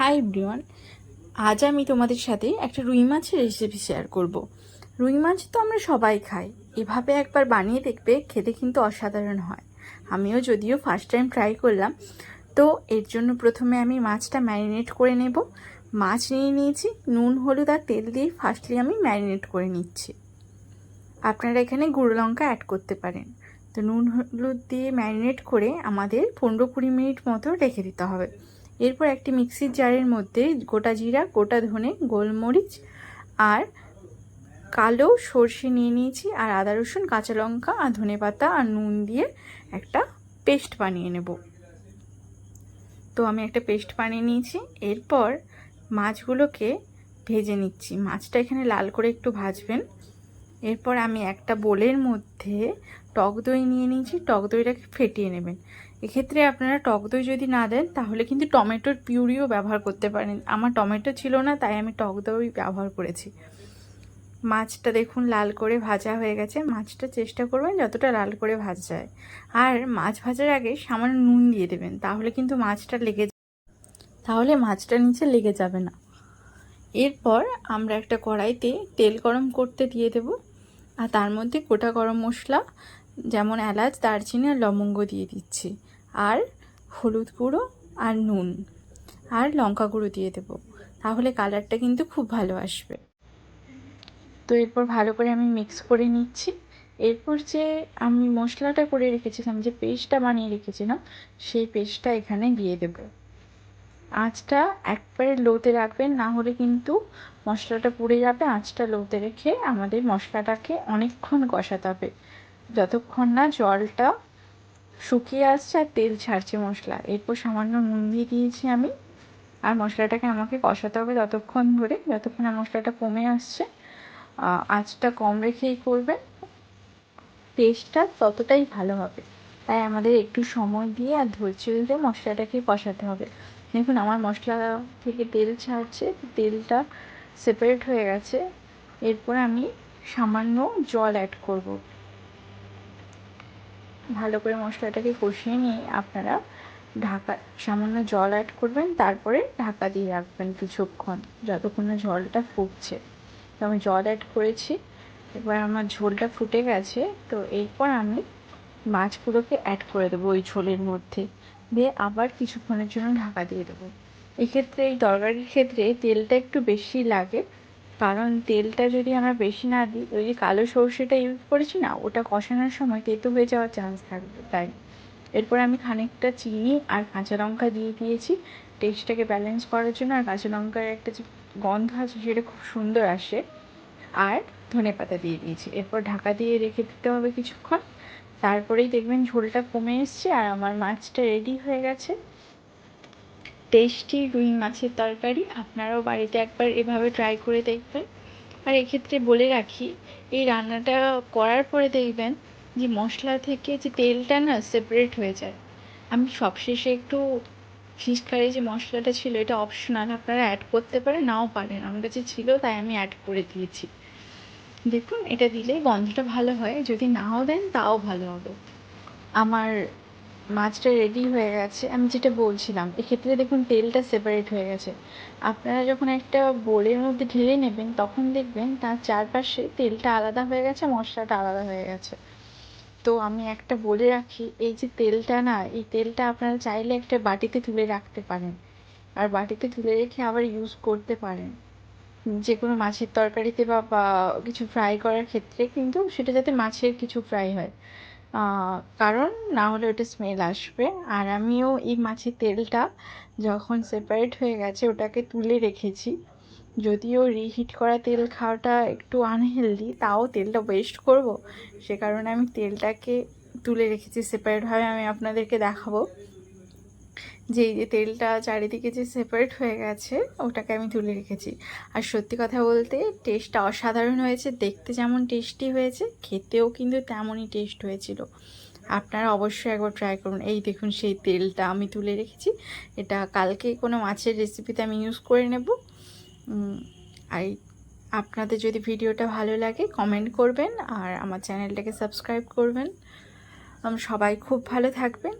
Hi everyone, আজ আমি তোমাদের সাথে একটা রুই মাছের রেসিপি শেয়ার করব। রুই মাছ তো আমরা সবাই খাই, এভাবে একবার বানিয়ে দেখবে, খেতে কিন্তু অসাধারণ হয়। আমিও যদিও ফার্স্ট টাইম ট্রাই করলাম। তো এর জন্য প্রথমে আমি মাছটা ম্যারিনেট করে নেব। মাছ নিয়ে নিয়েছি, নুন হলুদ আর তেল দিয়ে ফার্স্টলি আমি ম্যারিনেট করে নিচ্ছি। আপনারা এখানে গুঁড়ো লঙ্কা অ্যাড করতে পারেন। তো নুন হলুদ দিয়ে ম্যারিনেট করে আমাদের 15-20 মিনিট মতো রেখে দিতে হবে। এরপর একটি মিক্সির জারের মধ্যে গোটা জিরা, গোটা ধনে, গোলমরিচ আর কালো সর্ষে নিয়ে নিয়েছি, আর আদা রসুন, কাঁচা লঙ্কা আর ধনেপাতা আর নুন দিয়ে একটা পেস্ট বানিয়ে নেব। তো আমি একটা পেস্ট বানিয়ে নিয়েছি। এরপর মাছগুলোকে ভেজে নিচ্ছি। মাছটা এখানে লাল করে একটু ভাজবেন। এরপর আমি একটা বোলের মধ্যে টক দই নিয়ে নিয়েছি। টক দইটাকে ফেটিয়ে নেবেন। এক্ষেত্রে আপনারা টক দই যদি না দেন তাহলে কিন্তু টমেটোর পিউরিও ব্যবহার করতে পারেন। আমার টমেটো ছিল না, তাই আমি টক দই ব্যবহার করেছি। মাছটা দেখুন লাল করে ভাজা হয়ে গেছে। মাছটা চেষ্টা করবেন যতটা লাল করে ভাজা যায়। আর মাছ ভাজার আগে সামান্য নুন দিয়ে দেবেন, তাহলে কিন্তু মাছটা নিচে লেগে যাবে না। এরপর আমরা একটা কড়াইতে তেল গরম করতে দিয়ে দেব, আর তার মধ্যে গোটা গরম মশলা যেমন এলাচ, দারচিনি আর লবঙ্গ দিয়ে দিচ্ছি, আর হলুদ গুঁড়ো আর নুন আর লঙ্কা গুঁড়ো দিয়ে দেব। তাহলে কালারটা কিন্তু খুব ভালো আসবে। তো এরপর ভালো করে আমি মিক্স করে নিচ্ছি। এরপর যে আমি মশলাটা করে রেখেছিলাম, যে পেস্টটা বানিয়ে রেখেছিলাম, সেই পেস্টটা এখানে দিয়ে দেব। আঁচটা একবারে লোতে রাখবেন, না হলে কিন্তু মশলাটা পুড়ে যাবে। আঁচটা লোতে রেখে আমাদের মশলাটাকে অনেকক্ষণ কষাতে হবে, যতক্ষণ না জলটা শুকিয়ে আসছে আর তেল ছাড়ছে মশলা। এরপর সামান্য নুন দিয়ে দিয়েছি আমি, আর মশলাটাকে আমাকে কষাতে হবে ততক্ষণ ধরে যতক্ষণ না মশলাটা কমে আসছে। আঁচটা কম রেখেই করবেন, টেস্টটা ততটাই ভালো হবে। তাই আমাদের একটু সময় দিয়ে আর ধৈর্য দিয়ে মশলাটাকে কষাতে হবে। দেখুন আমার মশলা থেকে তেল ছাড়ছে, তেলটা সেপারেট হয়ে গেছে। এরপর আমি সামান্য জল অ্যাড করব। ভালো করে মশলাটাকে কষিয়ে নিয়ে আপনারা সামান্য জল অ্যাড করবেন, তারপরে ঢাকা দিয়ে রাখবেন কিছুক্ষণ, যতক্ষণ না জলটা ফুটছে। তো আমি জল অ্যাড করেছি, এবার আমার ঝোলটা ফুটে গেছে। তো এরপর আমি মাছগুলোকে অ্যাড করে দেবো ওই ঝোলের মধ্যে, দিয়ে আবার কিছুক্ষণের জন্য ঢাকা দিয়ে দেবো। এক্ষেত্রে এই তরকারির ক্ষেত্রে তেলটা একটু বেশি লাগে, কারণ তেলটা যদি আমরা বেশি না দিই, ওই যে কালো সর্ষেটা ইউজ করেছি না, ওটা কষানোর সময় তেতো হয়ে যাওয়ার চান্স থাকবে। তাই এরপর আমি খানিকটা চিনি আর কাঁচা লঙ্কা দিয়ে দিয়েছি টেস্টটাকে ব্যালেন্স করার জন্য। আর কাঁচা লঙ্কার একটা যে গন্ধ আছে সেটা খুব সুন্দর আসে। আর ধনেপাতা দিয়ে দিয়েছি। এরপর ঢাকা দিয়ে রেখে দিতে হবে কিছুক্ষণ, তারপরেই দেখবেন ঝোলটা কমে এসছে আর আমার মাছটা রেডি হয়ে গেছে। টেস্টি রুই মাছের তরকারি আপনারাও বাড়িতে একবার এভাবে ট্রাই করে দেখবেন। আর এক্ষেত্রে বলে রাখি, এই রান্নাটা করার পরে দেখবেন যে মশলা থেকে যে তেলটা না সেপারেট হয়ে যায়। আমি সবশেষে একটু ফিশ কারি যে মশলাটা ছিল, এটা অপশনাল, আপনারা অ্যাড করতে পারেন নাও পারেন, আমার কাছে ছিল তাই আমি অ্যাড করে দিয়েছি। দেখুন এটা দিলে গন্ধটা ভালো হয়, যদি নাও দেন তাও ভালো হবে। আমার মাছটা রেডি হয়ে গেছে। আমি যেটা বলছিলাম, এক্ষেত্রে দেখুন তেলটা সেপারেট হয়ে গেছে। আপনারা যখন একটা বোলের মধ্যে ঢেলে নেবেন তখন দেখবেন তার চারপাশে তেলটা আলাদা হয়ে গেছে, মশলাটা আলাদা হয়ে গেছে। তো আমি একটা বলে রাখি, এই যে তেলটা না, এই তেলটা আপনারা চাইলে একটা বাটিতে তুলে রাখতে পারেন, আর বাটিতে তুলে রেখে আবার ইউজ করতে পারেন যে কোনো মাছের তরকারিতে বা কিছু ফ্রাই করার ক্ষেত্রে, কিন্তু সেটা যাতে মাছের কিছু ফ্রাই হয়, কারণ না হলে ওটা স্মেল আসবে। আর আমিও এই মাছের তেলটা যখন সেপারেট হয়ে গেছে ওটাকে তুলে রেখেছি। যদিও রিহিট করা তেল খাওয়াটা একটু আনহেলদি, তাও তেলটা ওয়েস্ট করব, সে কারণে আমি তেলটাকে তুলে রেখেছি সেপারেটভাবে। আমি আপনাদেরকে দেখাবো যে এই যে তেলটা চারিদিকে যে সেপারেট হয়ে গেছে ওটাকে আমি তুলে রেখেছি। আর সত্যি কথা বলতে টেস্টটা অসাধারণ হয়েছে, দেখতে যেমন টেস্টি হয়েছে খেতেও কিন্তু তেমনই টেস্ট হয়েছিল। আপনারা অবশ্যই একবার ট্রাই করুন। এই দেখুন সেই তেলটা আমি তুলে রেখেছি, এটা কালকে কোনো মাছের রেসিপিতে আমি ইউজ করে নেব। আর আপনাদের যদি ভিডিওটা ভালো লাগে কমেন্ট করবেন আর আমার চ্যানেলটাকে সাবস্ক্রাইব করবেন। সবাই খুব ভালো থাকবেন।